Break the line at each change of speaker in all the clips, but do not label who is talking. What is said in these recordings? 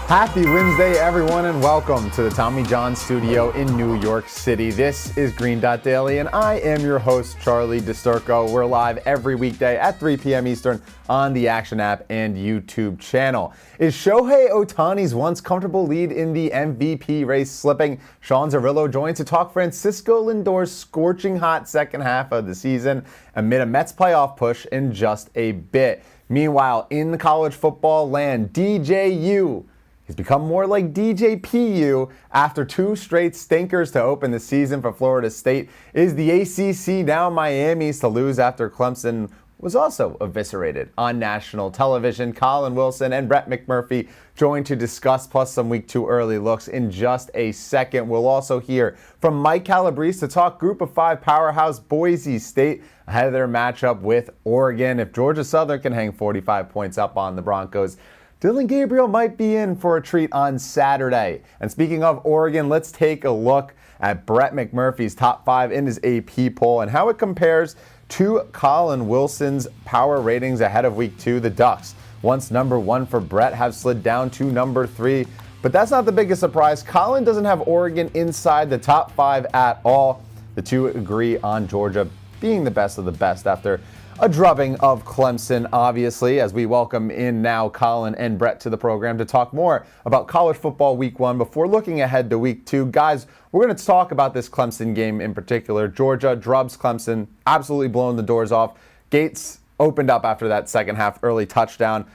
Happy Wednesday, everyone, and welcome to the Tommy John studio in New York City. This is Green Dot Daily, and I am your host, Charlie DiSturco. We're live every weekday at 3 p.m. Eastern on the Action app and YouTube channel. Is Shohei Ohtani's once comfortable lead in the MVP race slipping? Sean Zerillo joins to talk Francisco Lindor's scorching hot second half of the season amid a Mets playoff push in just a bit. Meanwhile, in the college football land, DJU he's become more like DJPU after two straight stinkers to open the season for Florida State. Is the ACC now Miami's to lose after Clemson was also eviscerated on national television? Collin Wilson and Brett McMurphy joined to discuss, plus some week 2 early looks in just a second. We'll also hear from Mike Calabrese to talk Group of 5 powerhouse Boise State ahead of their matchup with Oregon. If Georgia Southern can hang 45 points up on the Broncos, Dillon Gabriel might be in for a treat on Saturday. And speaking of Oregon, let's take a look at Brett McMurphy's top 5 in his AP poll and how it compares to Collin Wilson's power ratings ahead of week 2. The Ducks, once number 1 for Brett, have slid down to number 3. But that's not the biggest surprise. Collin doesn't have Oregon inside the top 5 at all. The two agree on Georgia being the best of the best after a drubbing of Clemson, obviously, as we welcome in now Collin and Brett to the program to talk more about college football week 1 before looking ahead to week 2. Guys, we're going to talk about this Clemson game in particular. Georgia drubs Clemson, absolutely blowing the doors off. Gates opened up after that second half early touchdown.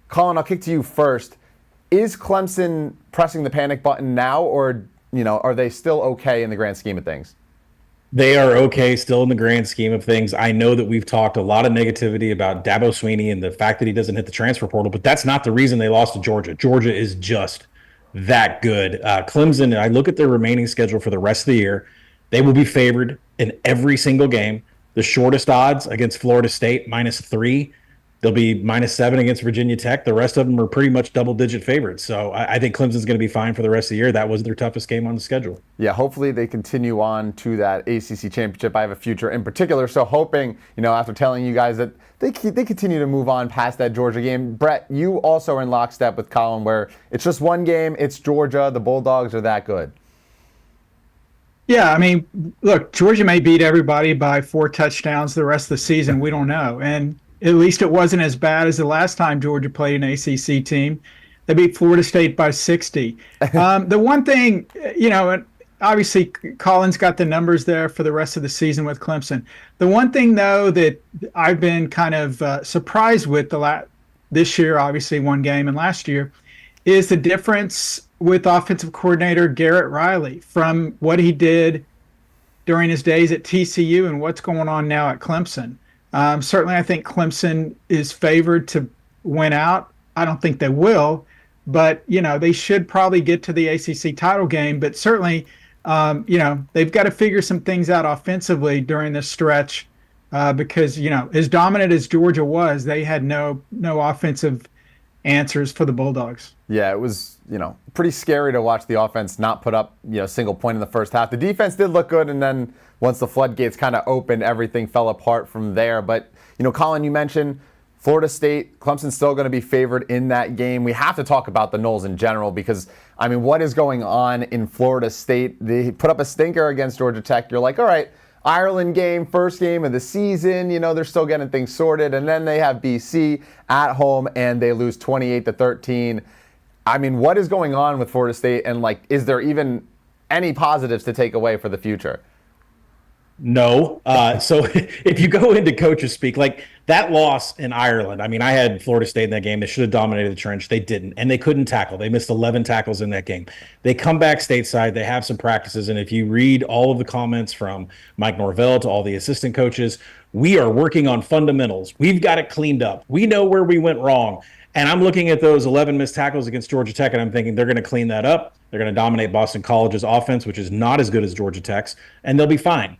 Collin, I'll kick to you first. Is Clemson pressing the panic button now, or are they still okay in the grand scheme of things?
They are okay still in the grand scheme of things. I know that we've talked a lot of negativity about Dabo Swinney and the fact that he doesn't hit the transfer portal, but that's not the reason they lost to Georgia. Georgia is just that good. Clemson, I look at their remaining schedule for the rest of the year. They will be favored in every single game. The shortest odds against Florida State, -3. They'll be -7 against Virginia Tech. The rest of them are pretty much double-digit favorites. So I think Clemson's going to be fine for the rest of the year. That was their toughest game on the schedule.
Yeah, hopefully they continue on to that ACC championship. I have a future in particular. So hoping, after telling you guys that they continue to move on past that Georgia game. Brett, you also are in lockstep with Collin, where it's just one game. It's Georgia. The Bulldogs are that good.
Yeah, I mean, look, Georgia may beat everybody by 4 touchdowns the rest of the season. We don't know. And at least it wasn't as bad as the last time Georgia played an ACC team. They beat Florida State by 60. The one thing, obviously Collin's got the numbers there for the rest of the season with Clemson. The one thing, though, that I've been kind of surprised with this year, obviously one game, and last year, is the difference with offensive coordinator Garrett Riley from what he did during his days at TCU and what's going on now at Clemson. Certainly, I think Clemson is favored to win out. I don't think they will, but, they should probably get to the ACC title game. But certainly, they've got to figure some things out offensively during this stretch because, as dominant as Georgia was, they had no offensive answers for the Bulldogs.
Yeah, it was, pretty scary to watch the offense not put up, a single point in the first half. The defense did look good, and then once the floodgates kind of opened, everything fell apart from there. But, Collin, you mentioned Florida State, Clemson's still going to be favored in that game. We have to talk about the Noles in general because, what is going on in Florida State? They put up a stinker against Georgia Tech. You're like, all right, Ireland game, first game of the season, they're still getting things sorted. And then they have BC at home and they lose 28-13. What is going on with Florida State? And is there even any positives to take away for the future?
No. So if you go into coaches speak, that loss in Ireland, I had Florida State in that game. They should have dominated the trench. They didn't, and they couldn't tackle. They missed 11 tackles in that game. They come back stateside. They have some practices, and if you read all of the comments from Mike Norvell to all the assistant coaches, we are working on fundamentals. We've got it cleaned up. We know where we went wrong. And I'm looking at those 11 missed tackles against Georgia Tech, and I'm thinking they're going to clean that up. They're going to dominate Boston College's offense, which is not as good as Georgia Tech's, and they'll be fine.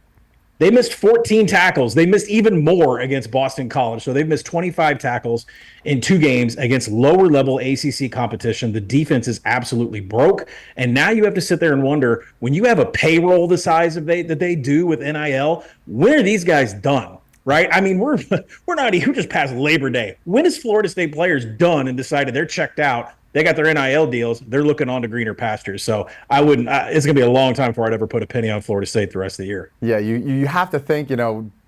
They missed 14 tackles. They missed even more against Boston College. So they've missed 25 tackles in 2 games against lower-level ACC competition. The defense is absolutely broke. And now you have to sit there and wonder, when you have a payroll the size of that they do with NIL, when are these guys done? Right? We're just past Labor Day. When is Florida State players done and decided they're checked out? they got their NIL deals. They're looking on to greener pastures. So I wouldn't. It's going to be a long time before I'd ever put a penny on Florida State the rest of the year.
Yeah, you have to think,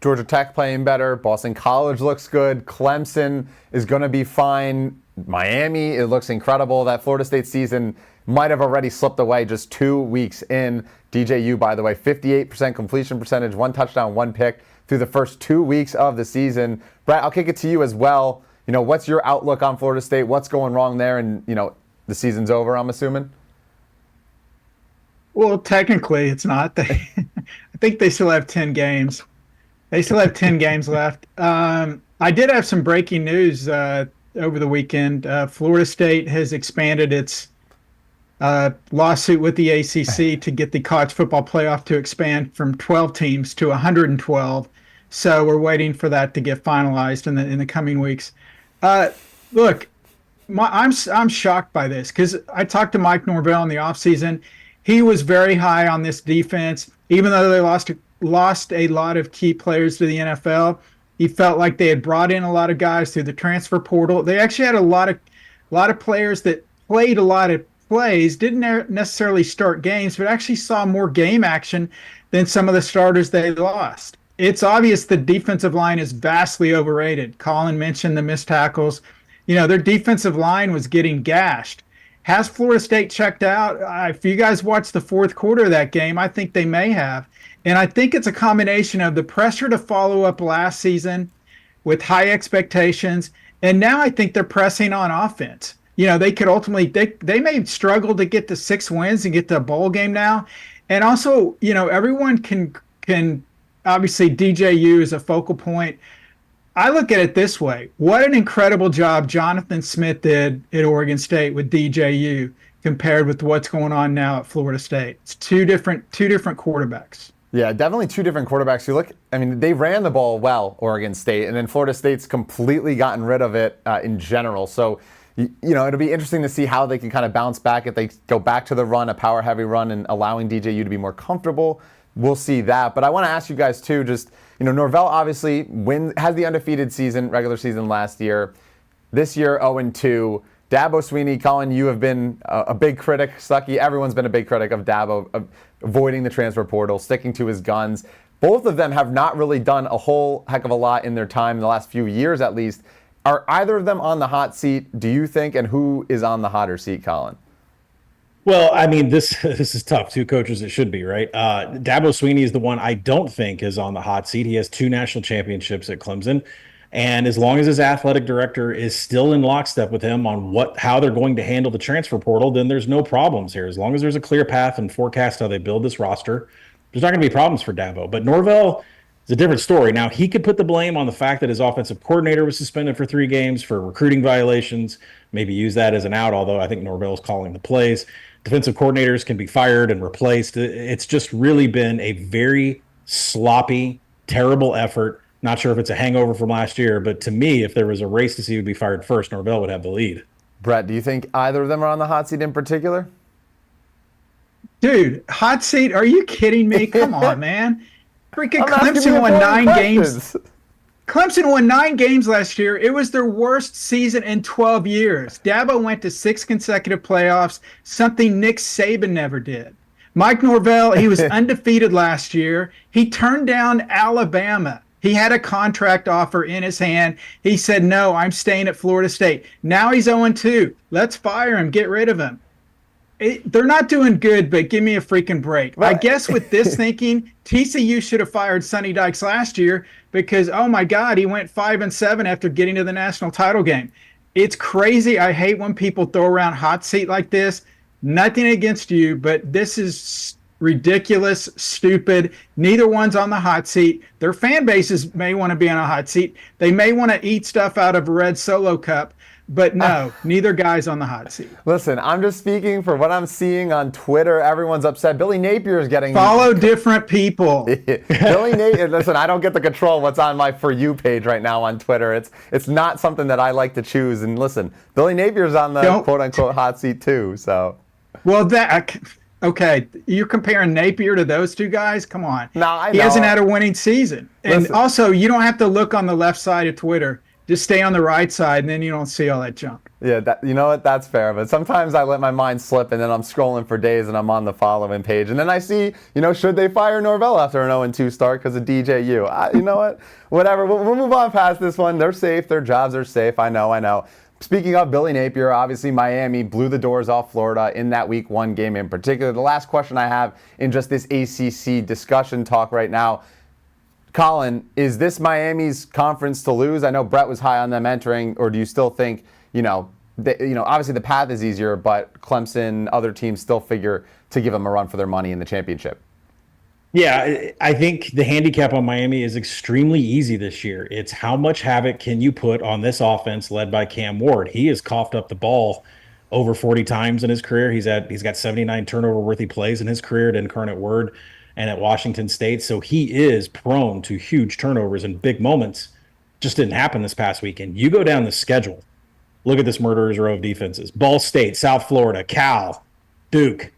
Georgia Tech playing better. Boston College looks good. Clemson is going to be fine. Miami, it looks incredible. That Florida State season might have already slipped away just 2 weeks in. DJU, by the way, 58% completion percentage, 1 touchdown, 1 pick through the first 2 weeks of the season. Brett, I'll kick it to you as well. What's your outlook on Florida State? What's going wrong there? And, the season's over, I'm assuming?
Well, technically, it's not. I think they still have 10 games. They still have 10 games left. I did have some breaking news over the weekend. Florida State has expanded its lawsuit with the ACC to get the college football playoff to expand from 12 teams to 112. So we're waiting for that to get finalized in the coming weeks. Look, I'm shocked by this because I talked to Mike Norvell in the offseason. He was very high on this defense, even though they lost a lot of key players to the NFL. He felt like they had brought in a lot of guys through the transfer portal. They actually had a lot of players that played a lot of plays, didn't necessarily start games, but actually saw more game action than some of the starters they lost. It's obvious the defensive line is vastly overrated. Collin mentioned the missed tackles. Their defensive line was getting gashed. Has Florida State checked out? If you guys watched the fourth quarter of that game, I think they may have. And I think it's a combination of the pressure to follow up last season with high expectations. And now I think they're pressing on offense. They could ultimately, they may struggle to get to 6 wins and get to a bowl game now. And also, everyone can obviously DJU is a focal point. I look at it this way. What an incredible job Jonathan Smith did at Oregon State with DJU compared with what's going on now at Florida State. It's two different quarterbacks.
Yeah, definitely 2 different quarterbacks. They ran the ball well, Oregon State, and then Florida State's completely gotten rid of it in general. So, it'll be interesting to see how they can kind of bounce back if they go back to the run, a power-heavy run, and allowing DJU to be more comfortable. We'll see that. But I want to ask you guys, too, just, Norvell obviously has the undefeated regular season last year. This year, 0-2. Dabo, Swinney, Collin, you have been a big critic. Stuckey, everyone's been a big critic of Dabo, of avoiding the transfer portal, sticking to his guns. Both of them have not really done a whole heck of a lot in their time, in the last few years at least. Are either of them on the hot seat, do you think, and who is on the hotter seat, Collin?
Well, this is tough. 2 coaches, it should be, right? Dabo Swinney is the one I don't think is on the hot seat. He has 2 national championships at Clemson. And as long as his athletic director is still in lockstep with him on how they're going to handle the transfer portal, then there's no problems here. As long as there's a clear path and forecast how they build this roster, there's not going to be problems for Dabo. But Norvell is a different story. Now, he could put the blame on the fact that his offensive coordinator was suspended for 3 games for recruiting violations, maybe use that as an out, although I think Norvell's calling the plays. Defensive coordinators can be fired and replaced. It's just really been a very sloppy, terrible effort. Not sure if it's a hangover from last year, but to me, if there was a race to see who would be fired first, Norvell would have the lead.
Brett, do you think either of them are on the hot seat in particular?
Dude, hot seat? Are you kidding me? Come on, man. Freaking Clemson won 9 games. Clemson won 9 games last year. It was their worst season in 12 years. Dabo went to 6 consecutive playoffs, something Nick Saban never did. Mike Norvell, he was undefeated last year. He turned down Alabama. He had a contract offer in his hand. He said, no, I'm staying at Florida State. Now he's 0-2. Let's fire him. Get rid of him. They're not doing good, but give me a freaking break. Right. I guess with this thinking, TCU should have fired Sonny Dykes last year because, oh my God, he went 5-7 after getting to the national title game. It's crazy. I hate when people throw around hot seat like this. Nothing against you, but this is ridiculous, stupid. Neither one's on the hot seat. Their fan bases may want to be on a hot seat. They may want to eat stuff out of a red Solo cup. But no, neither guy's on the hot seat.
Listen, I'm just speaking for what I'm seeing on Twitter. Everyone's upset. Billy Napier is getting...
Follow different people.
Billy Napier, listen, I don't get to control what's on my For You page right now on Twitter. It's not something that I like to choose. And listen, Billy Napier's on the quote-unquote hot seat too, so...
Well, okay, you're comparing Napier to those 2 guys? Come on.
No, I know.
He hasn't had a winning season. And also, you don't have to look on the left side of Twitter. Just stay on the right side, and then you don't see all that junk.
Yeah, you know what? That's fair. But sometimes I let my mind slip, and then I'm scrolling for days, and I'm on the following page, and then I see, should they fire Norvell after an 0-2 start because of DJU? You know what? Whatever. We'll move on past this one. They're safe. Their jobs are safe. I know. Speaking of Billy Napier, obviously Miami blew the doors off Florida in that Week 1 game in particular. The last question I have in just this ACC discussion talk right now, Collin, is this Miami's conference to lose? I know Brett was high on them entering, or do you still think, obviously the path is easier, but Clemson, other teams still figure to give them a run for their money in the championship?
Yeah, I think the handicap on Miami is extremely easy this year. It's how much havoc can you put on this offense led by Cam Ward. He has coughed up the ball over 40 times in his career. He's got 79 turnover-worthy plays in his career at Incarnate Word and at Washington State. So he is prone to huge turnovers and big moments. Just didn't happen this past weekend. You go down the schedule. Look at this murderer's row of defenses. Ball State, South Florida, Cal, Duke.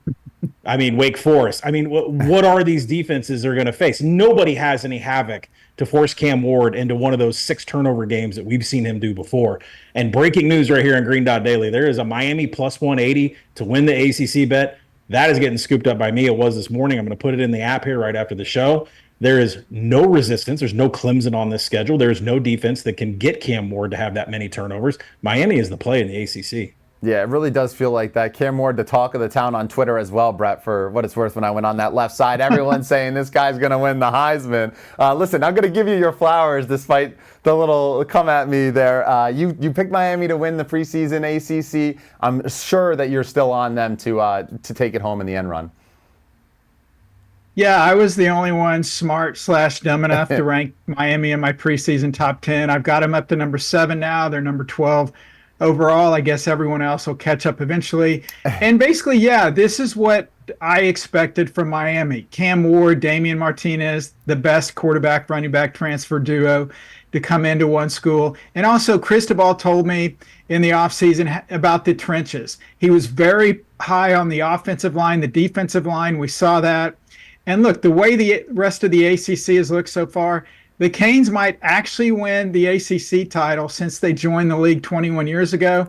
Wake Forest. What are these defenses they're going to face? Nobody has any havoc to force Cam Ward into one of those 6 turnover games that we've seen him do before. And breaking news right here on Green Dot Daily, there is a Miami plus 180 to win the ACC bet. That is getting scooped up by me. It was this morning. I'm going to put it in the app here right after the show. There is no resistance. There's no Clemson on this schedule. There's no defense that can get Cam Ward to have that many turnovers. Miami is the play in the ACC. Yeah, it really does feel like that. Cam Ward, the talk of the town on Twitter as well, Brett, for what it's worth when I went on that left side. Everyone's saying this guy's going to win the Heisman. Listen, I'm going to give you your flowers despite the little come at me there. You picked Miami to win the preseason ACC. I'm sure that you're still on them to take it home in the end run.
Yeah, I was the only one smart/dumb enough to rank Miami in my preseason top 10. I've got them up to number 7 now. They're number 12. Overall, I guess everyone else will catch up eventually. And basically, yeah, this is what I expected from Miami. Cam Ward, Damian Martinez, the best quarterback, running back transfer duo to come into one school. And also, Cristobal told me in the offseason about the trenches. He was very high on the offensive line, the defensive line. We saw that. And look, the way the rest of the ACC has looked so far, the Canes might actually win the ACC title since they joined the league 21 years ago.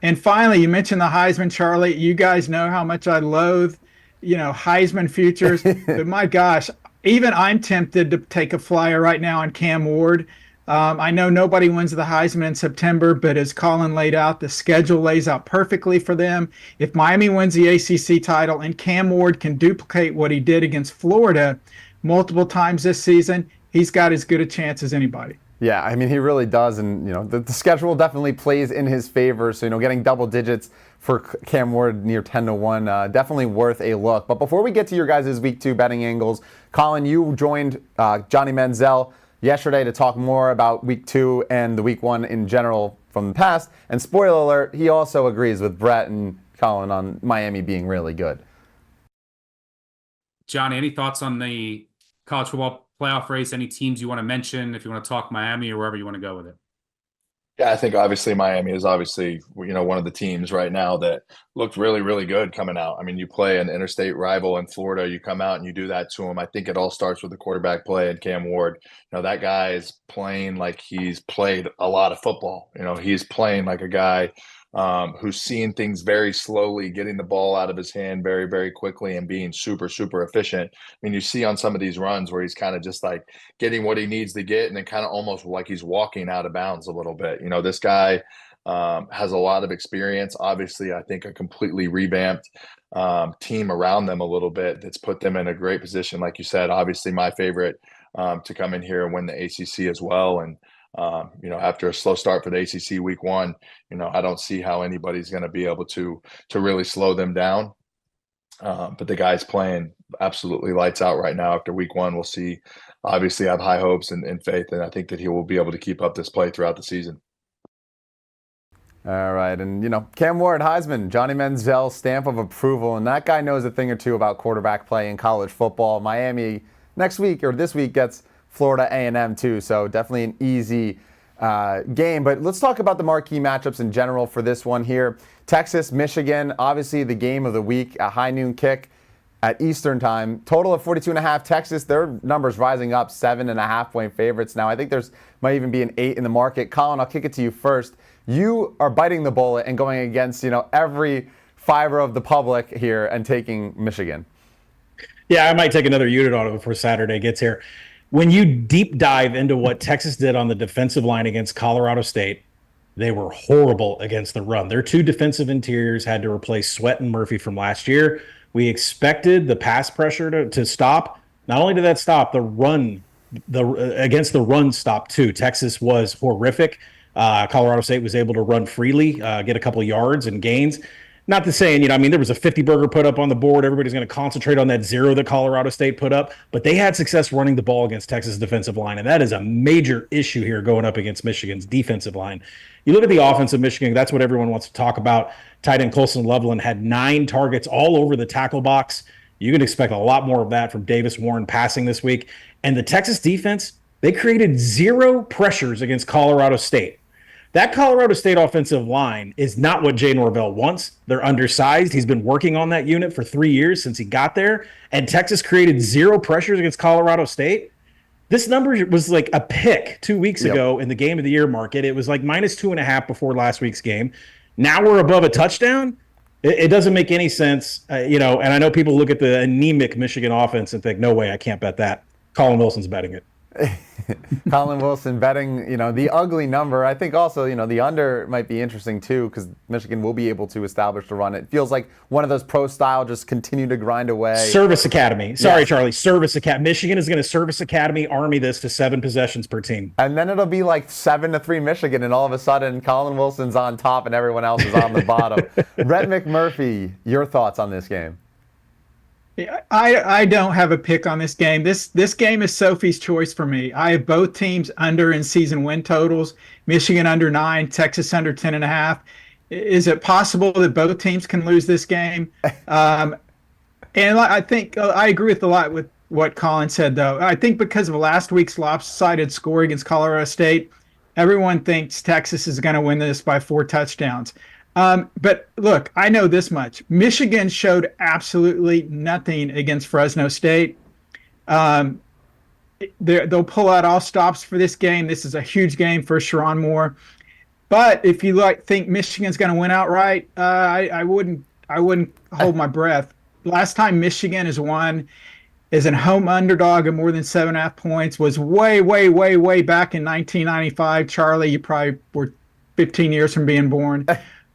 And finally, you mentioned the Heisman, Charlie. You guys know how much I loathe, Heisman futures. But my gosh, even I'm tempted to take a flyer right now on Cam Ward. I know nobody wins the Heisman in September, but as Collin laid out, the schedule lays out perfectly for them. If Miami wins the ACC title and Cam Ward can duplicate what he did against Florida multiple times this season, he's got as good a chance as anybody.
Yeah, he really does, and the schedule definitely plays in his favor. So getting double digits for Cam Ward near 10-1, definitely worth a look. But before we get to your guys' Week 2 betting angles, Collin, you joined Johnny Manziel yesterday to talk more about Week 2 and the Week 1 in general from the past. And spoiler alert, he also agrees with Brett and Collin on Miami being really good.
Johnny, any thoughts on the college football playoff race? Any teams you want to mention if you want to talk Miami or wherever you want to go with it?
Yeah, I think obviously Miami is obviously, one of the teams right now that looked really, really good coming out. You play an interstate rival in Florida, you come out and you do that to them. I think it all starts with the quarterback play and Cam Ward. That guy is playing like he's played a lot of football. He's playing like a guy who's seeing things very slowly, getting the ball out of his hand very, very quickly and being super, super efficient. You see on some of these runs where he's kind of just like getting what he needs to get and then kind of almost like he's walking out of bounds a little bit. This guy has a lot of experience. Obviously, I think a completely revamped team around them a little bit that's put them in a great position. Like you said, obviously my favorite to come in here and win the ACC as well. And after a slow start for the ACC Week 1, I don't see how anybody's going to be able to really slow them down. But the guy's playing absolutely lights out right now. After Week 1, we'll see. Obviously, I have high hopes and faith, and I think that he will be able to keep up this play throughout the season.
All right, and Cam Ward, Heisman, Johnny Manziel, stamp of approval, and that guy knows a thing or two about quarterback play in college football. Miami next week or this week gets Florida A&M too, so definitely an easy game. But let's talk about the marquee matchups in general for this one here. Texas, Michigan, obviously the game of the week, a high noon kick. at Eastern time. Total of 42.5. Texas, their numbers rising up, 7.5-point favorites now. I think there's might even be an 8 in the market. Collin, I'll kick it to you first. You are biting the bullet and going against, every fiber of the public here and taking Michigan.
Yeah, I might take another unit on it before Saturday gets here. When you deep dive into what Texas did on the defensive line against Colorado State, they were horrible against the run. Their two defensive interiors had to replace Sweat and Murphy from last year. We expected the pass pressure to stop. Not only did that stop, the run against the run stopped too. Texas was horrific. Colorado State was able to run freely, get a couple of yards and gains. Not to say, there was a 50-burger put up on the board. Everybody's going to concentrate on that 0 that Colorado State put up. But they had success running the ball against Texas' defensive line, and that is a major issue here going up against Michigan's defensive line. You look at the offense of Michigan, that's what everyone wants to talk about. Tight end Colson Loveland had 9 targets all over the tackle box. You can expect a lot more of that from Davis Warren passing this week. And the Texas defense, they created 0 pressures against Colorado State. That Colorado State offensive line is not what Jay Norvell wants. They're undersized. He's been working on that unit for 3 years since he got there. And Texas created 0 pressures against Colorado State. This number was like a pick 2 weeks ago in the game of the year market. It was like -2.5 before last week's game. Now we're above a touchdown. It doesn't make any sense, and I know people look at the anemic Michigan offense and think, no way, I can't bet that. Colin Wilson's betting it.
Collin Wilson betting, the ugly number. I think also, the under might be interesting too because Michigan will be able to establish the run. It feels like one of those pro style, just continue to grind away.
Service Academy. Sorry, Charlie. Service Academy. Michigan is going to Service Academy army this to 7 possessions per team.
And then it'll be like 7-3 Michigan, and all of a sudden Collin Wilson's on top and everyone else is on the bottom. Brett McMurphy, your thoughts on this game?
I don't have a pick on this game. This game is Sophie's choice for me. I have both teams under in season win totals. Michigan under 9, Texas under 10.5. Is it possible that both teams can lose this game? And I think I agree with a lot with what Collin said, though. I think because of last week's lopsided score against Colorado State, everyone thinks Texas is going to win this by 4 touchdowns. But look, I know this much. Michigan showed absolutely nothing against Fresno State. They'll pull out all stops for this game. This is a huge game for Sharon Moore. But if you think Michigan's going to win outright, I wouldn't hold my breath. Last time Michigan has won as a home underdog of more than 7.5 points was way, way, way, way back in 1995. Charlie, you probably were 15 years from being born.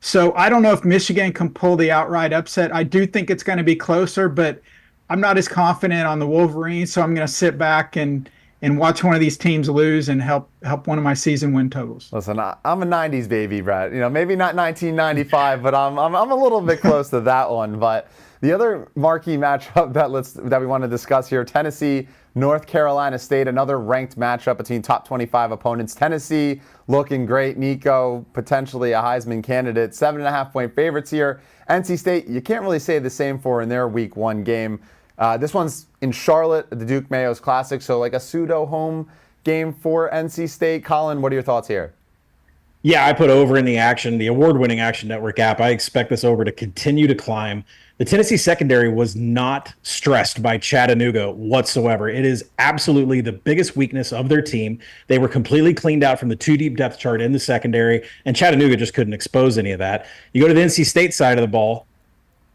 So I don't know if Michigan can pull the outright upset. I do think it's going to be closer, but I'm not as confident on the Wolverines, so I'm going to sit back and watch one of these teams lose and help one of my season win totals.
Listen, I'm a 90s baby, Brett. Maybe not 1995, but I'm a little bit close to that one. But the other marquee matchup that we want to discuss here, Tennessee, North Carolina State, another ranked matchup between top 25 opponents. Tennessee looking great. Nico, potentially a Heisman candidate. 7.5-point favorites here. NC State, you can't really say the same for in their week 1 game. This one's in Charlotte at the Duke Mayo's Classic, so like a pseudo home game for NC State. Collin, what are your thoughts here?
Yeah, I put over in the award-winning Action Network app. I expect this over to continue to climb. The Tennessee secondary was not stressed by Chattanooga whatsoever. It is absolutely the biggest weakness of their team. They were completely cleaned out from the 2-deep depth chart in the secondary, and Chattanooga just couldn't expose any of that. You go to the NC State side of the ball,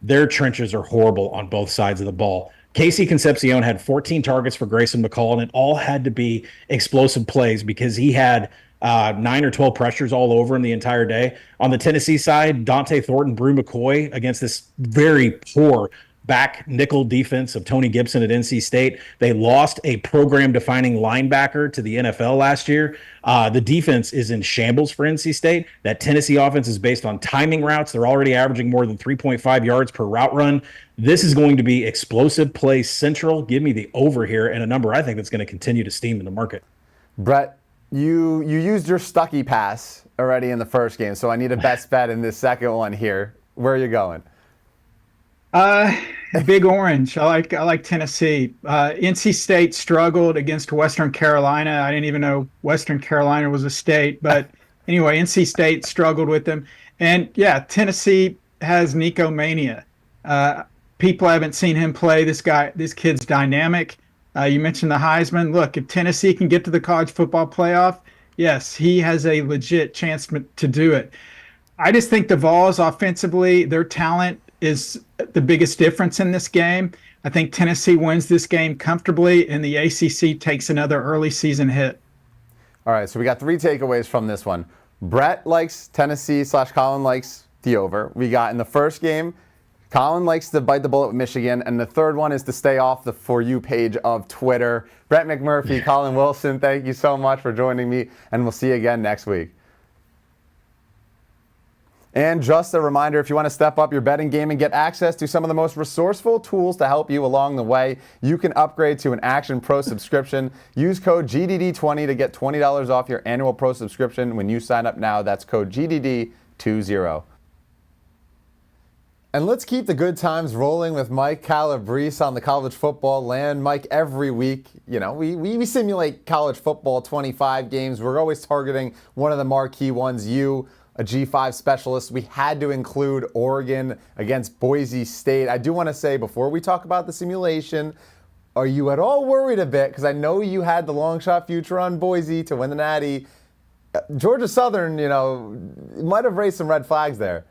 their trenches are horrible on both sides of the ball. Casey Concepcion had 14 targets for Grayson McCall, and it all had to be explosive plays because he had 9 or 12 pressures all over him the entire day. On the Tennessee side, Dante Thornton, Brew McCoy against this very poor back nickel defense of Tony Gibson at NC State. They lost a program-defining linebacker to the NFL last year. The defense is in shambles for NC State. That Tennessee offense is based on timing routes. They're already averaging more than 3.5 yards per route run. This is going to be explosive play central. Give me the over here and a number I think that's going to continue to steam in the market.
Brett, you used your Stuckey pass already in the first game, so I need a best bet in this second one here. Where are you going?
Big Orange. I like Tennessee. NC State struggled against Western Carolina. I didn't even know Western Carolina was a state, but anyway, NC State struggled with them. And yeah, Tennessee has Nico mania. people haven't seen him play. This kid's dynamic. You mentioned the Heisman. Look, if Tennessee can get to the college football playoff, yes, he has a legit chance to do it. I just think the Vols offensively, their talent is the biggest difference in this game. I think Tennessee wins this game comfortably, and the ACC takes another early season hit.
All right, so we got 3 takeaways from this one. Brett likes Tennessee / Collin likes the over. We got in the first game, Collin likes to bite the bullet with Michigan, and the third one is to stay off the For You page of Twitter. Brett McMurphy, Collin Wilson, thank you so much for joining me, and we'll see you again next week. And just a reminder, if you want to step up your betting game and get access to some of the most resourceful tools to help you along the way, you can upgrade to an Action Pro subscription. Use code GDD20 to get $20 off your annual pro subscription when you sign up now. That's code GDD20. And let's keep the good times rolling with Mike Calabrese on the college football land. Mike, every week, we simulate college football 25 games. We're always targeting one of the marquee ones. You, a G5 specialist, we had to include Oregon against Boise State. I do want to say, before we talk about the simulation, are you at all worried a bit? Because I know you had the long shot future on Boise to win the Natty. Georgia Southern, might have raised some red flags there.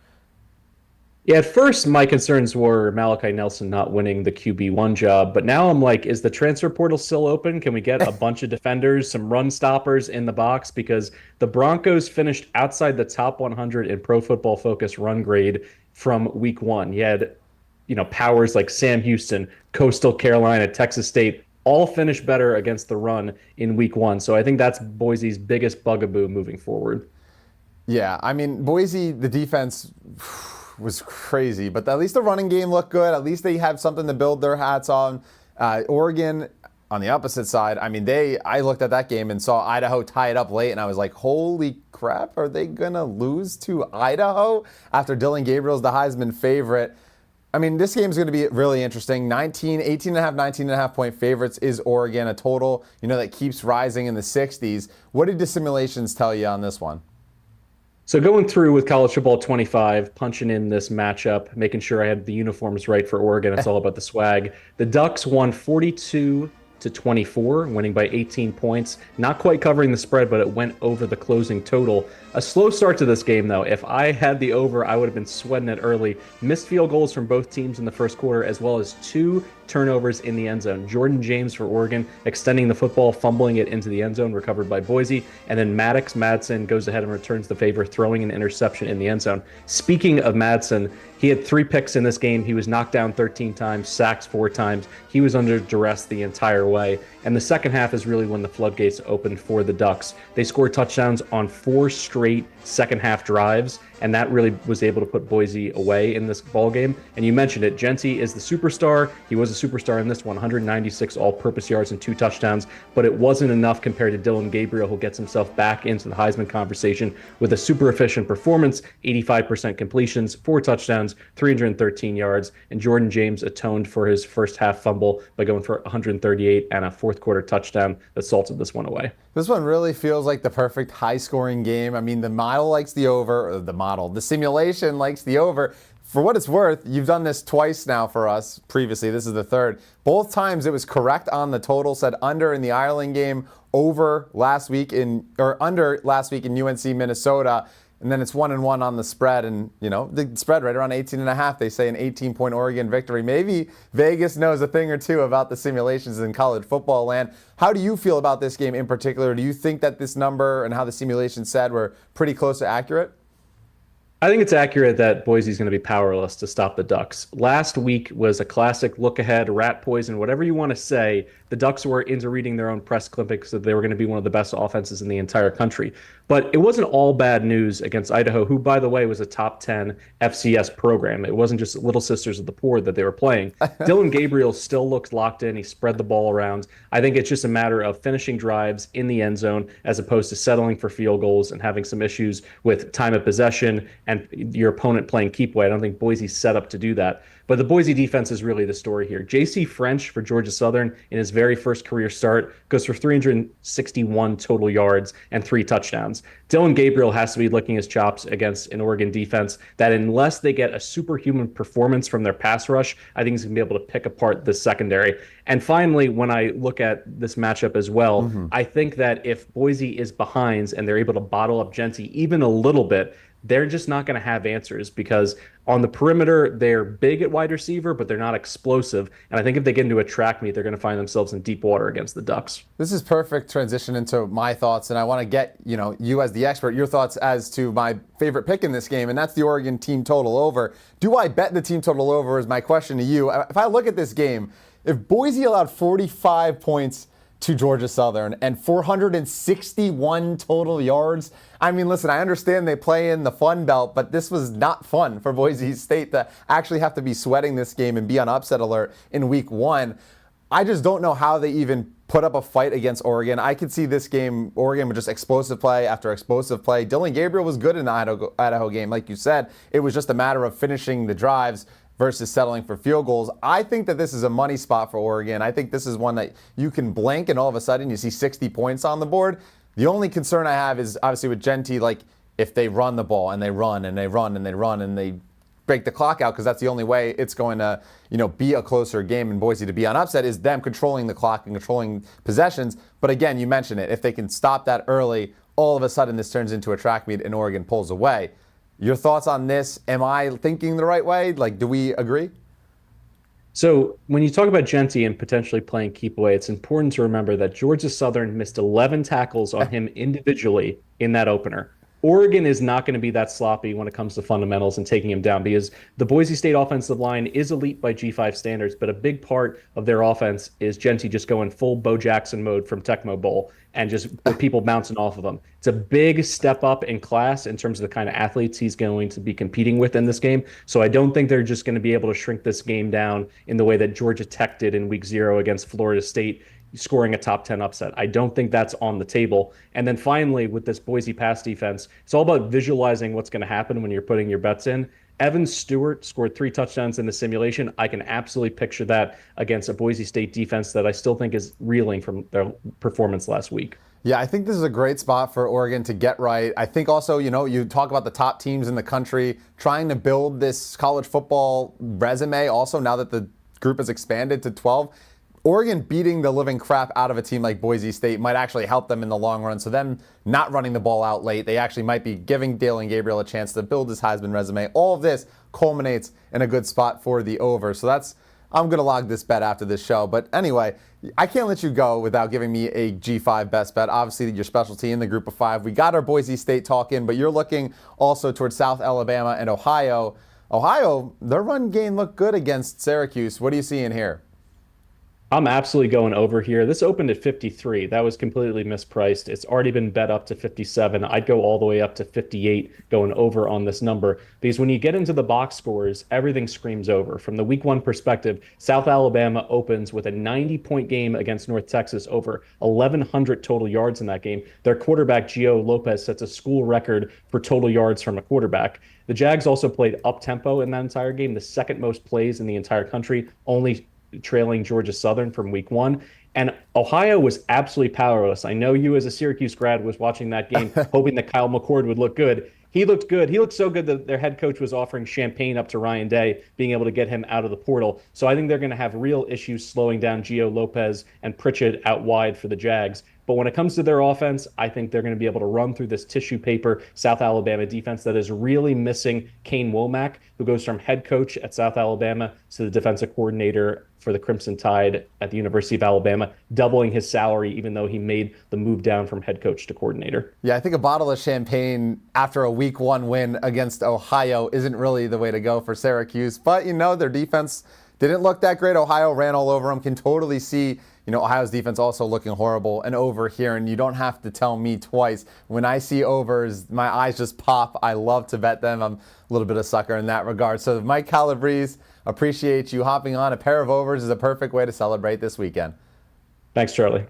Yeah, at first my concerns were Malachi Nelson not winning the QB1 job, but now I'm like, is the transfer portal still open? Can we get a bunch of defenders, some run stoppers in the box? Because the Broncos finished outside the top 100 in Pro Football Focus run grade from week 1. You had, powers like Sam Houston, Coastal Carolina, Texas State, all finished better against the run in week 1. So I think that's Boise's biggest bugaboo moving forward.
Yeah, I mean, Boise, the defense was crazy, but at least the running game looked good. At least they have something to build their hats on. Oregon, on the opposite side, I looked at that game and saw Idaho tie it up late, and I was like, holy crap, are they going to lose to Idaho after Dylan Gabriel's the Heisman favorite? This game is going to be really interesting. 19.5 point favorites is Oregon, a total, that keeps rising in the 60s. What did the simulations tell you on this one?
So going through with College Football 25, punching in this matchup, making sure I had the uniforms right for Oregon. It's all about the swag. The Ducks won 42-24, winning by 18 points. Not quite covering the spread, but it went over the closing total. A slow start to this game, though. If I had the over, I would have been sweating it early. Missed field goals from both teams in the first quarter, as well as 2 turnovers in the end zone. Jordan James for Oregon extending the football, fumbling it into the end zone, recovered by Boise. And then Madsen goes ahead and returns the favor, throwing an interception in the end zone. Speaking of Madsen, he had 3 picks in this game. He was knocked down 13 times, sacked 4 times. He was under duress the entire way. And the second half is really when the floodgates opened for the Ducks. They scored touchdowns on 4 straight second half drives, and that really was able to put Boise away in this ball game. And you mentioned it, Genty is the superstar. He was a superstar in this one, 196 all-purpose yards and 2 touchdowns, but it wasn't enough compared to Dylan Gabriel, who gets himself back into the Heisman conversation with a super efficient performance, 85% completions, 4 touchdowns, 313 yards, and Jordan James atoned for his first half fumble by going for 138 and a fourth quarter touchdown that salted this one away.
This one really feels like the perfect high-scoring game. The model likes the over, or the simulation likes the over. For what it's worth, you've done this twice now for us previously. This is the third. Both times it was correct on the total, said under in the Ireland game, under last week in UNC Minnesota. And then it's 1-1 on the spread, and the spread right around 18.5. They say an 18-point Oregon victory. Maybe Vegas knows a thing or two about the simulations in college football land. How do you feel about this game in particular? Do you think that this number and how the simulation said were pretty close to accurate?
I think it's accurate that Boise's going to be powerless to stop the Ducks. Last week was a classic look ahead, rat poison, whatever you want to say. The Ducks were into reading their own press clippings that they were going to be one of the best offenses in the entire country. But it wasn't all bad news against Idaho, who, by the way, was a top 10 FCS program. It wasn't just Little Sisters of the Poor that they were playing. Dylan Gabriel still looks locked in. He spread the ball around. I think it's just a matter of finishing drives in the end zone as opposed to settling for field goals and having some issues with time of possession and your opponent playing keep away. I don't think Boise's set up to do that. But the Boise defense is really the story here. J.C. French for Georgia Southern in his very first career start goes for 361 total yards and 3 touchdowns. Dylan Gabriel has to be licking his chops against an Oregon defense that, unless they get a superhuman performance from their pass rush, I think he's going to be able to pick apart the secondary. And finally, when I look at this matchup as well, I think that if Boise is behind and they're able to bottle up Genty even a little bit, they're just not going to have answers, because on the perimeter, they're big at wide receiver, but they're not explosive. And I think if they get into a track meet, they're going to find themselves in deep water against the Ducks.
This is perfect transition into my thoughts, and I want to get, you as the expert, your thoughts as to my favorite pick in this game, and that's the Oregon team total over. Do I bet the team total over is my question to you. If I look at this game, if Boise allowed 45 points to Georgia Southern and 461 total yards. I mean, listen, I understand they play in the Fun Belt, but this was not fun for Boise State to actually have to be sweating this game and be on upset alert in week 1. I just don't know how they even put up a fight against Oregon. I could see this game, Oregon with just explosive play after explosive play. Dylan Gabriel was good in the Idaho game. Like you said, it was just a matter of finishing the drives versus settling for field goals. I think that this is a money spot for Oregon. I think this is one that you can blink and all of a sudden you see 60 points on the board. The only concern I have is obviously with Genty, like if they run the ball and they run and they run and they run and they break the clock out, because that's the only way it's going to, be a closer game in Boise to be on upset, is them controlling the clock and controlling possessions. But again, you mentioned it. If they can stop that early, all of a sudden this turns into a track meet and Oregon pulls away. Your thoughts on this? Am I thinking the right way? Like, do we agree?
So when you talk about Genty and potentially playing keep away, it's important to remember that Georgia Southern missed 11 tackles on him individually in that opener. Oregon is not going to be that sloppy when it comes to fundamentals and taking him down, because the Boise State offensive line is elite by G5 standards, but a big part of their offense is Genty just going full Bo Jackson mode from Tecmo Bowl and just people bouncing off of him. It's a big step up in class in terms of the kind of athletes he's going to be competing with in this game. So I don't think they're just going to be able to shrink this game down in the way that Georgia Tech did in week 0 against Florida State, scoring a top 10 upset. I don't think that's on the table. And then finally, with this Boise pass defense, it's all about visualizing what's going to happen when you're putting your bets in. Evan Stewart scored 3 touchdowns in the simulation. I can absolutely picture that against a Boise State defense that I still think is reeling from their performance last week.
Yeah, I think this is a great spot for Oregon to get right. I think also, you talk about the top teams in the country trying to build this college football resume also now that the group has expanded to 12. Oregon beating the living crap out of a team like Boise State might actually help them in the long run. So them not running the ball out late, they actually might be giving Dylan Gabriel a chance to build his Heisman resume. All of this culminates in a good spot for the over. So I'm going to log this bet after this show. But anyway, I can't let you go without giving me a G5 best bet. Obviously, your specialty in the group of 5. We got our Boise State talk in, but you're looking also towards South Alabama and Ohio. Ohio, their run game looked good against Syracuse. What are you seeing here?
I'm absolutely going over here. This opened at 53. That was completely mispriced. It's already been bet up to 57. I'd go all the way up to 58 going over on this number, because when you get into the box scores, everything screams over. From the week 1 perspective, South Alabama opens with a 90-point game against North Texas, over 1,100 total yards in that game. Their quarterback, Gio Lopez, sets a school record for total yards from a quarterback. The Jags also played up-tempo in that entire game, the second most plays in the entire country, only trailing Georgia Southern from week 1. And Ohio was absolutely powerless. I know you as a Syracuse grad was watching that game hoping that Kyle McCord would look good. He looked good. He looked so good that their head coach was offering champagne up to Ryan Day, being able to get him out of the portal. So I think they're going to have real issues slowing down Gio Lopez and Pritchett out wide for the Jags. But when it comes to their offense, I think they're going to be able to run through this tissue paper South Alabama defense that is really missing Kane Womack, who goes from head coach at South Alabama to the defensive coordinator for the Crimson Tide at the University of Alabama, doubling his salary even though he made the move down from head coach to coordinator.
Yeah, I think a bottle of champagne after a week 1 win against Ohio isn't really the way to go for Syracuse. But, their defense didn't look that great. Ohio ran all over them. Can totally see Ohio's defense also looking horrible and over here, and you don't have to tell me twice. When I see overs, my eyes just pop. I love to bet them. I'm a little bit of a sucker in that regard. So Mike Calabrese, appreciate you hopping on. A pair of overs is a perfect way to celebrate this weekend.
Thanks, Charlie.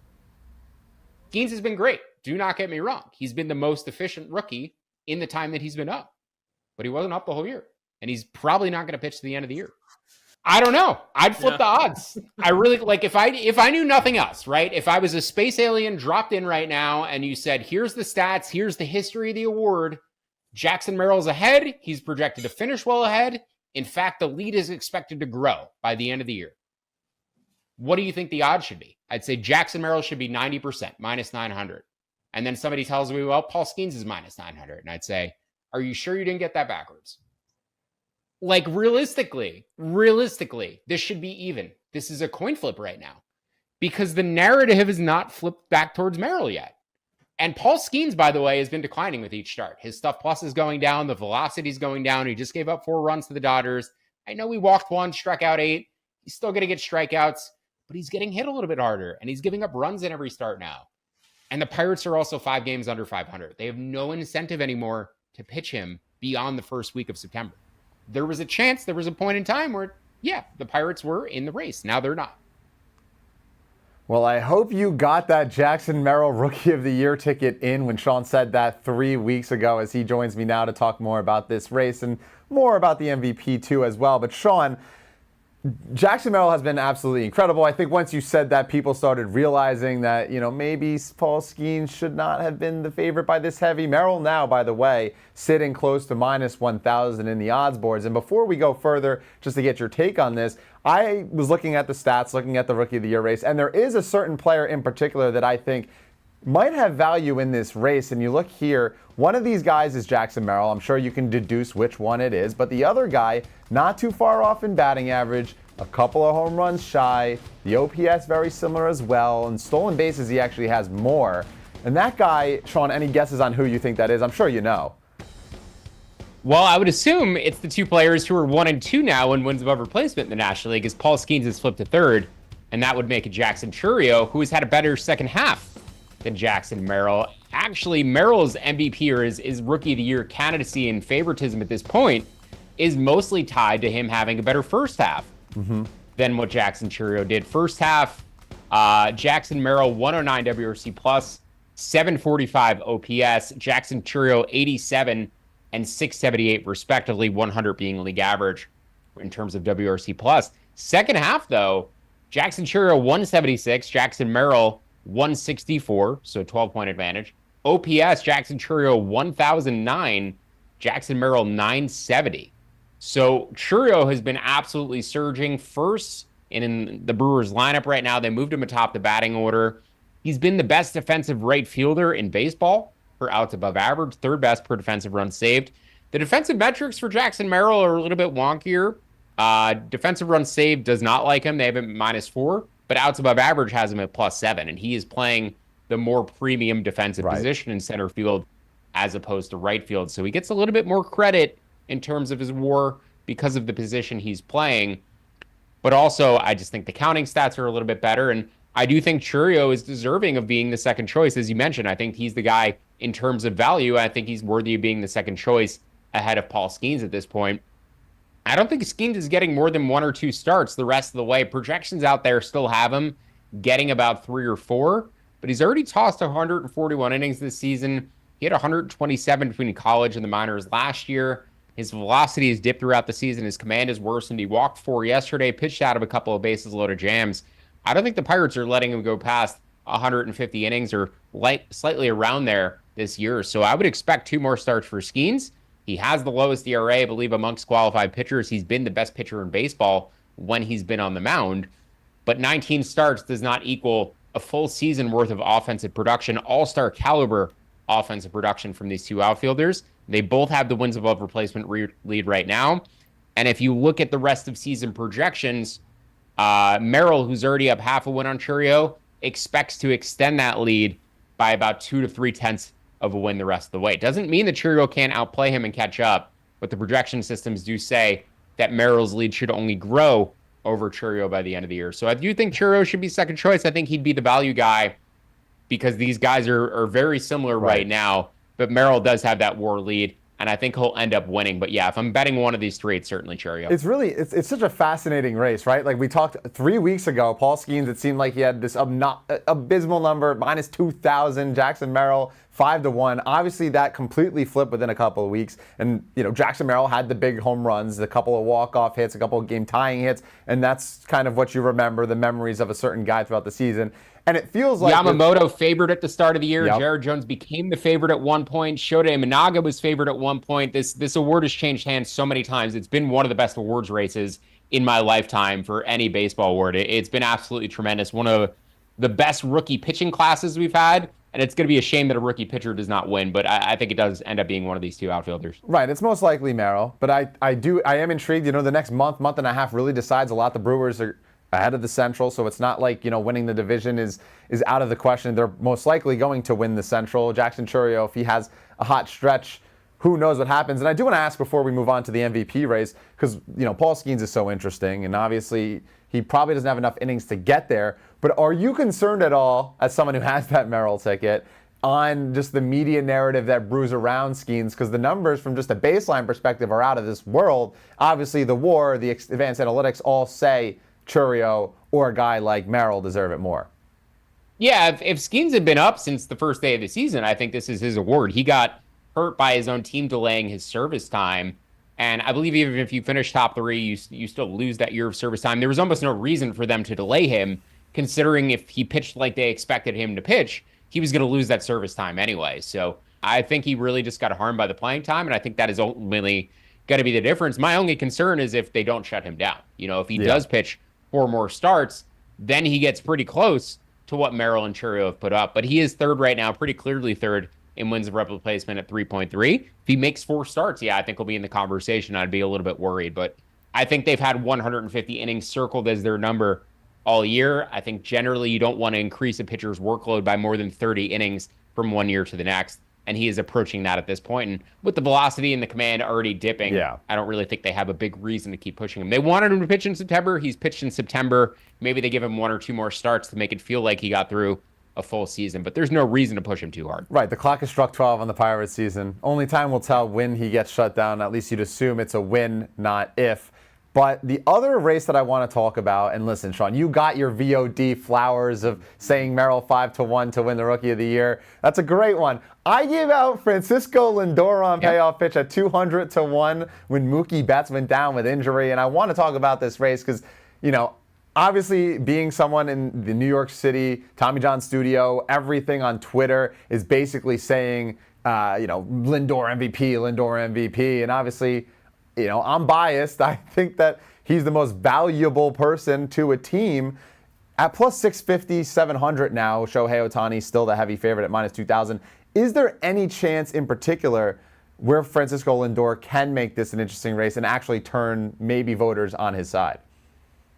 Gaines has been great. Do not get me wrong. He's been the most efficient rookie in the time that he's been up. But he wasn't up the whole year. And he's probably not going to pitch to the end of the year. I don't know. I'd flip the odds. I really like if I knew nothing else, right? If I was a space alien dropped in right now and you said, here's the stats, here's the history of the award, Jackson Merrill's ahead. He's projected to finish well ahead. In fact, the lead is expected to grow by the end of the year. What do you think the odds should be? I'd say Jackson Merrill should be 90%, minus 900. And then somebody tells me, well, Paul Skeens is minus 900. And I'd say, are you sure you didn't get that backwards? Like realistically, this should be even. This is a coin flip right now because the narrative is not flipped back towards Merrill yet. And Paul Skeens, by the way, has been declining with each start. His stuff plus is going down. The velocity is going down. He just gave up 4 runs to the Dodgers. I know he walked 1, struck out 8. He's still going to get strikeouts, but he's getting hit a little bit harder and he's giving up runs in every start now. And the Pirates are also 5 games under 500. They have no incentive anymore to pitch him beyond the first week of September. There was a chance, there was a point in time where, yeah, the Pirates were in the race. Now they're not.
Well, I hope you got that Jackson Merrill Rookie of the Year ticket in when Sean said that 3 weeks ago, as he joins me now to talk more about this race and more about the MVP too as well. But Sean, Jackson Merrill has been absolutely incredible. I think once you said that, people started realizing that, maybe Paul Skeens should not have been the favorite by this heavy. Merrill now, by the way, sitting close to minus 1,000 in the odds boards. And before we go further, just to get your take on this, I was looking at the stats, looking at the Rookie of the Year race, and there is a certain player in particular that I think might have value in this race. And you look here, one of these guys is Jackson Merrill. I'm sure you can deduce which one it is. But the other guy, not too far off in batting average, a couple of home runs shy, the OPS very similar as well, and stolen bases he actually has more. And that guy, Sean, any guesses on who you think that is? I'm sure you know.
Well, I would assume it's the 2 players who are 1 and 2 now in wins above replacement in the National League, as Paul Skeens has flipped to 3rd, and that would make it Jackson Chourio, who has had a better second half than Jackson Merrill. Actually, Merrill's MVP or his Rookie of the Year candidacy and favoritism at this point is mostly tied to him having a better first half than what Jackson Chourio did. First half, Jackson Merrill 109 WRC plus, 745 OPS, Jackson Chourio 87 and 678 respectively, 100 being league average in terms of WRC plus. Second half though, Jackson Chourio 176, Jackson Merrill 164, so 12-point advantage. OPS, Jackson Chourio 1,009, Jackson Merrill 970. So Chourio has been absolutely surging first in the Brewers lineup right now. They moved him atop the batting order. He's been the best defensive right fielder in baseball for outs above average, 3rd best per defensive run saved. The defensive metrics for Jackson Merrill are a little bit wonkier. Defensive run saved does not like him. They have him at -4, but outs above average has him at +7, and he is playing the more premium defensive position in center field as opposed to right field. So he gets a little bit more credit in terms of his WAR because of the position he's playing. But also, I just think the counting stats are a little bit better. And I do think Chourio is deserving of being the second choice. As you mentioned, I think he's the guy in terms of value. I think he's worthy of being the second choice ahead of Paul Skeens at this point. I don't think Skeens is getting more than 1 or 2 starts the rest of the way. Projections out there still have him getting about 3 or 4, but he's already tossed 141 innings this season. He had 127 between college and the minors last year. His velocity has dipped throughout the season. His command has worsened. He walked 4 yesterday, pitched out of a couple of bases loaded jams. I don't think the Pirates are letting him go past 150 innings or slightly around there this year. So I would expect 2 more starts for Skeens. He has the lowest ERA, I believe, amongst qualified pitchers. He's been the best pitcher in baseball when he's been on the mound. But 19 starts does not equal a full season worth of offensive production, all-star caliber offensive production from these 2 outfielders. They both have the wins above replacement lead right now. And if you look at the rest of season projections, Merrill, who's already up half a win on Chourio, expects to extend that lead by about 2 to 3/10 of a win the rest of the way. It doesn't mean that Chourio can't outplay him and catch up, but the projection systems do say that Merrill's lead should only grow over Chourio by the end of the year. So I do think Chourio should be second choice. I think he'd be the value guy because these guys are very similar right now, but Merrill does have that WAR lead. and I think he'll end up winning. But yeah, if I'm betting one of these three, it's certainly Chourio.
It's such a fascinating race, right? Like we talked 3 weeks ago, Paul Skeens, it seemed like he had this abysmal number, minus 2,000. Jackson Merrill, 5-1. Obviously, that completely flipped within a couple of weeks. And, Jackson Merrill had the big home runs, a couple of walk-off hits, a couple of game-tying hits. And that's kind of what you remember, the memories of a certain guy throughout the season. And it feels like
Yamamoto favored at the start of the year.
Yep.
Jared Jones became the favorite at one point. Shota Imanaga was favored at one point. This award has changed hands so many times. It's been one of the best awards races in my lifetime for any baseball award. It's been absolutely tremendous. One of the best rookie pitching classes we've had. And it's going to be a shame that a rookie pitcher does not win, but I think it does end up being one of these two outfielders.
Right, it's most likely Merrill. But I am intrigued. The next month and a half really decides a lot. The Brewers are ahead of the Central, so it's not like, winning the division is out of the question. They're most likely going to win the Central. Jackson Chourio, if he has a hot stretch, who knows what happens. And I do want to ask before we move on to the MVP race, because, Paul Skeens is so interesting, and obviously he probably doesn't have enough innings to get there. But are you concerned at all, as someone who has that Merrill ticket, on just the media narrative that brews around Skeens? Because the numbers from just a baseline perspective are out of this world. Obviously, the WAR, the advanced analytics all say Chourio or a guy like Merrill deserve it more.
Yeah, if Skeens had been up since the first day of the season, I think this is his award. He got hurt by his own team delaying his service time. And I believe even if you finish top three, you still lose that year of service time. There was almost no reason for them to delay him, considering if he pitched like they expected him to pitch, he was going to lose that service time anyway. So I think he really just got harmed by the playing time, and I think that is ultimately going to be the difference. My only concern is if they don't shut him down. If he does pitch 4 more starts, then he gets pretty close to what Merrill and Chourio have put up. But he is third right now, pretty clearly third in wins of replacement at 3.3. If he makes 4 starts, I think he'll be in the conversation. I'd be a little bit worried, but I think they've had 150 innings circled as their number all year. I think generally you don't want to increase a pitcher's workload by more than 30 innings from one year to the next. And he is approaching that at this point. And with the velocity and the command already dipping, I don't really think they have a big reason to keep pushing him. They wanted him to pitch in September. He's pitched in September. Maybe they give him 1 or 2 more starts to make it feel like he got through a full season. But there's no reason to push him too hard.
Right. The clock has struck 12 on the Pirates season. Only time will tell when he gets shut down. At least you'd assume it's a win, not if. But the other race that I want to talk about, and listen, Sean, you got your VOD flowers of saying Merrill 5-1 to win the Rookie of the Year. That's a great one. I gave out Francisco Lindor on payoff pitch at 200-1 when Mookie Betts went down with injury. And I want to talk about this race because, obviously being someone in the New York City Tommy John studio, everything on Twitter is basically saying, Lindor MVP. And obviously, I'm biased. I think that he's the most valuable person to a team. At plus 650, 700 now, Shohei Ohtani still the heavy favorite at minus 2,000. Is there any chance in particular where Francisco Lindor can make this an interesting race and actually turn maybe voters on his side?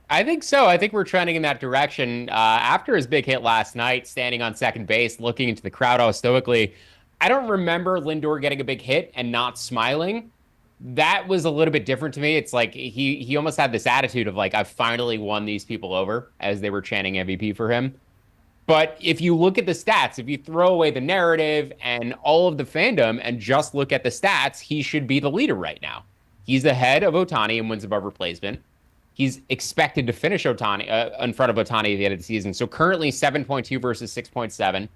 I think so. I think we're trending in that direction. After his big hit last night, standing on second base, looking into the crowd all stoically, I don't remember Lindor getting a big hit and not smiling. That was a little bit different to me. It's like he almost had this attitude of like, I've finally won these people over as they were chanting MVP for him. But if you look at the stats, if you throw away the narrative and all of the fandom and just look at the stats, he should be the leader right now. He's ahead of Ohtani in wins above replacement. He's expected to finish Ohtani in front of Ohtani at the end of the season. So currently 7.2 versus 6.7.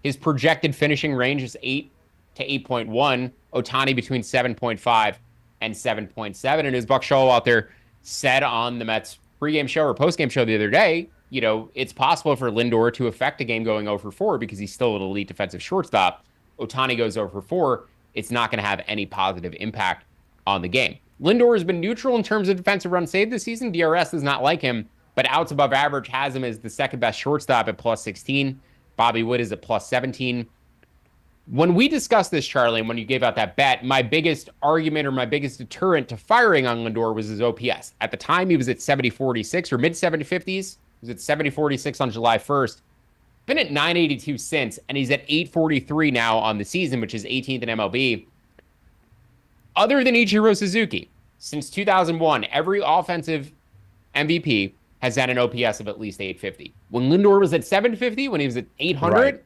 His projected finishing range is 8 to 8.1. Ohtani between 7.5 and 7.7. And as Buck Showalter there said on the Mets pregame show or postgame show the other day, it's possible for Lindor to affect a game going 0-4 because he's still an elite defensive shortstop. Ohtani goes 0-4. It's not going to have any positive impact on the game. Lindor has been neutral in terms of defensive runs saved this season. DRS does not like him, but outs above average has him as the second best shortstop at plus 16. Bobby Wood is at plus 17. When we discussed this, Charlie, and when you gave out that bet, my biggest argument or my biggest deterrent to firing on Lindor was his OPS. At the time, he was at 70-46 or mid-70-50s. He was at 70-46 on July 1st. Been at 982 since, and he's at 843 now on the season, which is 18th in MLB. Other than Ichiro Suzuki, since 2001, every offensive MVP has had an OPS of at least 850. When Lindor was at 750, when he was at 800,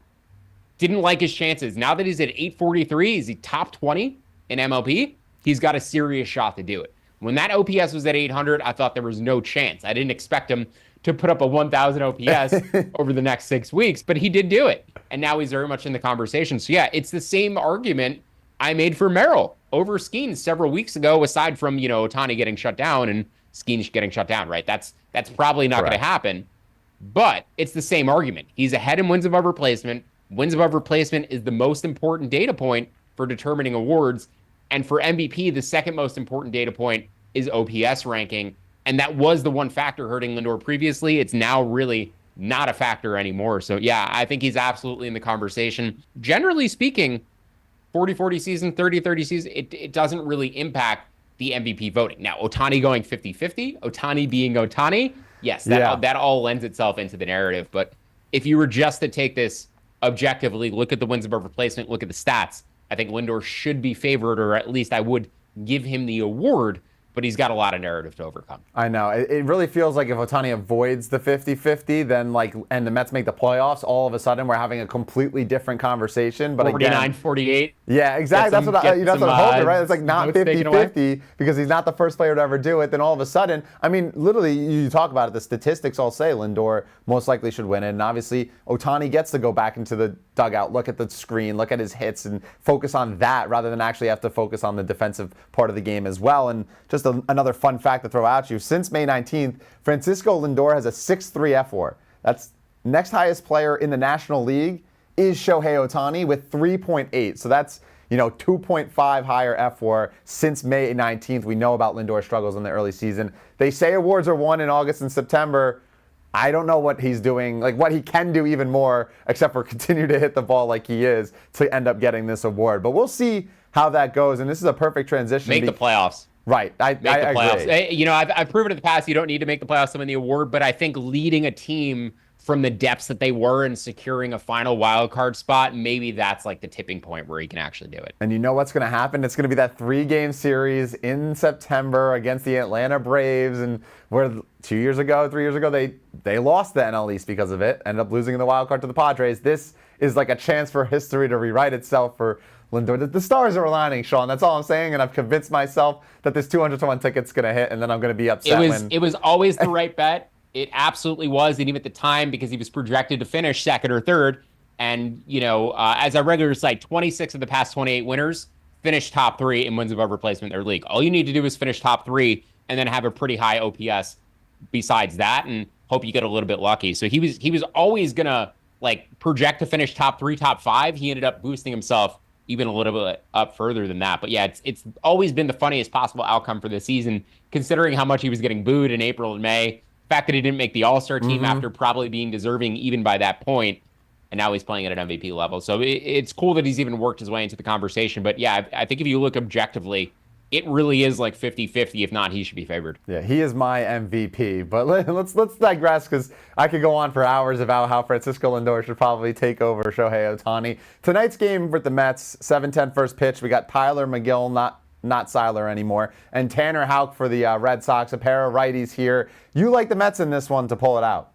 didn't like his chances. Now that he's at 843, is he top 20 in MLB, he's got a serious shot to do it. When that OPS was at 800, I thought there was no chance. I didn't expect him to put up a 1,000 OPS over the next 6 weeks, but he did do it. And now he's very much in the conversation. So yeah, it's the same argument I made for Merrill over Skeens several weeks ago, aside from, Ohtani getting shut down and Skeens getting shut down, right? That's probably not going to happen. But it's the same argument. He's ahead in wins above replacement. Wins above replacement is the most important data point for determining awards. And for MVP, the second most important data point is OPS ranking. And that was the one factor hurting Lindor previously. It's now really not a factor anymore. So yeah, I think he's absolutely in the conversation. Generally speaking, 40-40 season, 30-30 season, it doesn't really impact the MVP voting. Now, Ohtani going 50-50, Ohtani being Ohtani, yes, that all lends itself into the narrative. But if you were just to take this objectively, look at the wins above replacement, look at the stats, I think Lindor should be favored, or at least I would give him the award, but he's got a lot of narrative to overcome.
I know. It really feels like if Ohtani avoids the 50-50, then and the Mets make the playoffs, all of a sudden we're having a completely different conversation. But
49-48.
Yeah, exactly. That's what I'm hoping, right? It's like not 50-50 because he's not the first player to ever do it. Then all of a sudden, I mean, literally, you talk about it, the statistics all say Lindor most likely should win it. And obviously, Ohtani gets to go back into the dugout, look at the screen, look at his hits, and focus on that rather than actually have to focus on the defensive part of the game as well. And just another fun fact to throw at you, since May 19th, Francisco Lindor has a 6.3 FWAR. That's next highest player in the National League is Shohei Ohtani with 3.8. So that's 2.5 higher FWAR since May 19th. We know about Lindor's struggles in the early season. They say awards are won in August and September. I don't know what he's doing, like what he can do even more, except for continue to hit the ball like he is to end up getting this award. But we'll see how that goes. And this is a perfect transition.
Make the playoffs.
Right. I agree.
I've proven in the past you don't need to make the playoffs to win the award, but I think leading a team from the depths that they were and securing a final wild card spot, maybe that's like the tipping point where he can actually do it.
And you know what's going to happen? It's going to be that 3-game series in September against the Atlanta Braves, and where 3 years ago, they lost the NL East because of it, ended up losing in the wild card to the Padres. This is like a chance for history to rewrite itself for Lindor. The stars are aligning, Sean. That's all I'm saying, and I've convinced myself that this 200-to-1 ticket's going to hit, and then I'm going to be upset.
It was always the right bet. It absolutely was, and even at the time, because he was projected to finish second or third, and as our regular site, 26 of the past 28 winners finished top 3 in wins above replacement in their league. All you need to do is finish top 3 and then have a pretty high OPS besides that, and hope you get a little bit lucky. So he was always gonna project to finish top 3, top 5. He ended up boosting himself even a little bit up further than that. But yeah, it's always been the funniest possible outcome for the season, considering how much he was getting booed in April and May. The fact that he didn't make the All-Star team after probably being deserving even by that point, and now he's playing at an MVP level. So it's cool that he's even worked his way into the conversation. But yeah, I think if you look objectively, it really is like 50-50. If not, he should be favored.
Yeah, he is my MVP. But let's digress, because I could go on for hours about how Francisco Lindor should probably take over Shohei Ohtani. Tonight's game with the Mets, 7:10 first pitch. We got Tyler McGill, not Seiler anymore, and Tanner Houck for the Red Sox, a pair of righties here. You like the Mets in this one to pull it out?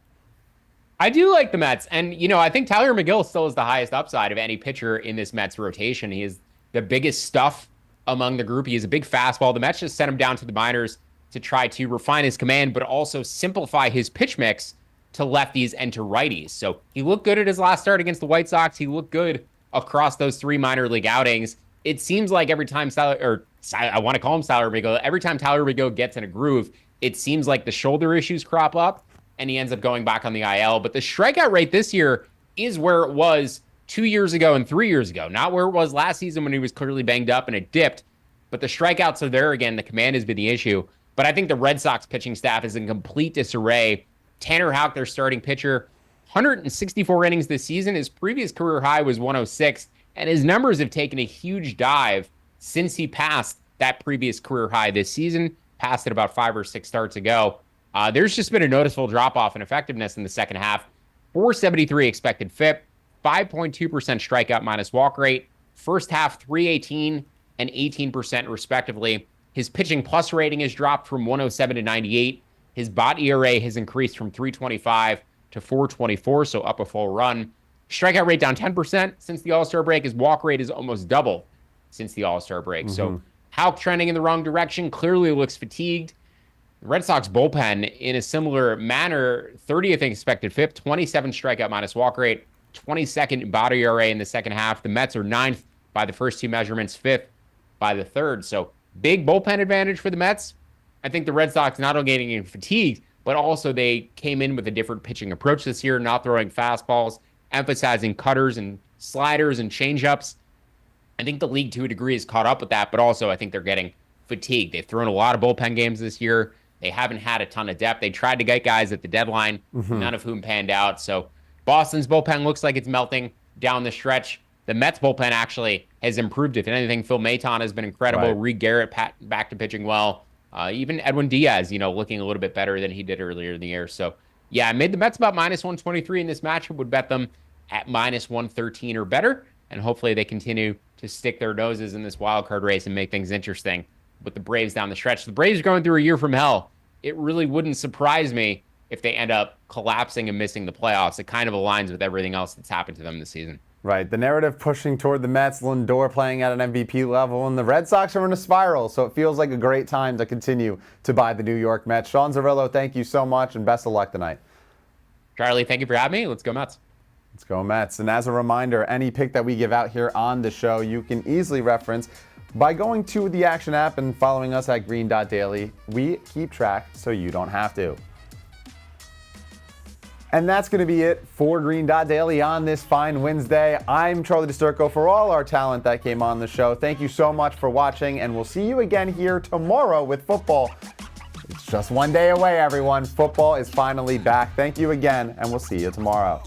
I do like the Mets, and I think Tyler McGill still is the highest upside of any pitcher in this Mets rotation. He is the biggest stuff among the group. He is a big fastball. The Mets just sent him down to the minors to try to refine his command, but also simplify his pitch mix to lefties and to righties. So he looked good at his last start against the White Sox. He looked good across those 3 minor league outings. It seems like every time I want to call him Tyler McGill, every time Tyler McGill gets in a groove, it seems like the shoulder issues crop up and he ends up going back on the IL. But the strikeout rate this year is where it was 2 years ago and 3 years ago, not where it was last season when he was clearly banged up and it dipped. But the strikeouts are there again. The command has been the issue. But I think the Red Sox pitching staff is in complete disarray. Tanner Houck, their starting pitcher, 164 innings this season. His previous career high was 106. And his numbers have taken a huge dive since he passed that previous career high this season, passed it about 5 or 6 starts ago. There's just been a noticeable drop-off in effectiveness in the second half. 473 expected FIP, 5.2% strikeout minus walk rate. First half, 318 and 18% respectively. His pitching plus rating has dropped from 107 to 98. His BOT ERA has increased from 325 to 424, so up a full run. Strikeout rate down 10% since the All-Star break. His walk rate is almost double since the All-Star break. So Houck trending in the wrong direction, clearly looks fatigued. The Red Sox bullpen in a similar manner, 30th in expected FIP, 27 strikeout minus walk rate, 22nd body ERA in the second half. The Mets are 9th by the first two measurements, 5th by the third. So big bullpen advantage for the Mets. I think the Red Sox not only getting fatigued, but also they came in with a different pitching approach this year, not throwing fastballs, emphasizing cutters and sliders and changeups. I think the league to a degree has caught up with that, but also I think they're getting fatigued. They've thrown a lot of bullpen games this year. They haven't had a ton of depth. They tried to get guys at the deadline, none of whom panned out. So Boston's bullpen looks like it's melting down the stretch. The Mets bullpen actually has improved. If anything, Phil Maton has been incredible.
Right.
Reed Garrett back to pitching well. Even Edwin Diaz, looking a little bit better than he did earlier in the year. So, yeah, I made the Mets about minus 123 in this matchup. Would bet them at minus 113 or better. And hopefully they continue to stick their noses in this wild card race and make things interesting with the Braves down the stretch. The Braves are going through a year from hell. It really wouldn't surprise me if they end up collapsing and missing the playoffs. It kind of aligns with everything else that's happened to them this season.
Right. The narrative pushing toward the Mets, Lindor playing at an MVP level, and the Red Sox are in a spiral. So it feels like a great time to continue to buy the New York Mets. Sean Zerillo, thank you so much, and best of luck tonight.
Charlie, thank you for having me. Let's go Mets.
Let's go Mets. And as a reminder, any pick that we give out here on the show, you can easily reference by going to the Action app and following us at green.daily. We keep track so you don't have to. And that's going to be it for Green Dot Daily on this fine Wednesday. I'm Charlie DiSturco for all our talent that came on the show. Thank you so much for watching, and we'll see you again here tomorrow with football. It's just one day away, everyone. Football is finally back. Thank you again, and we'll see you tomorrow.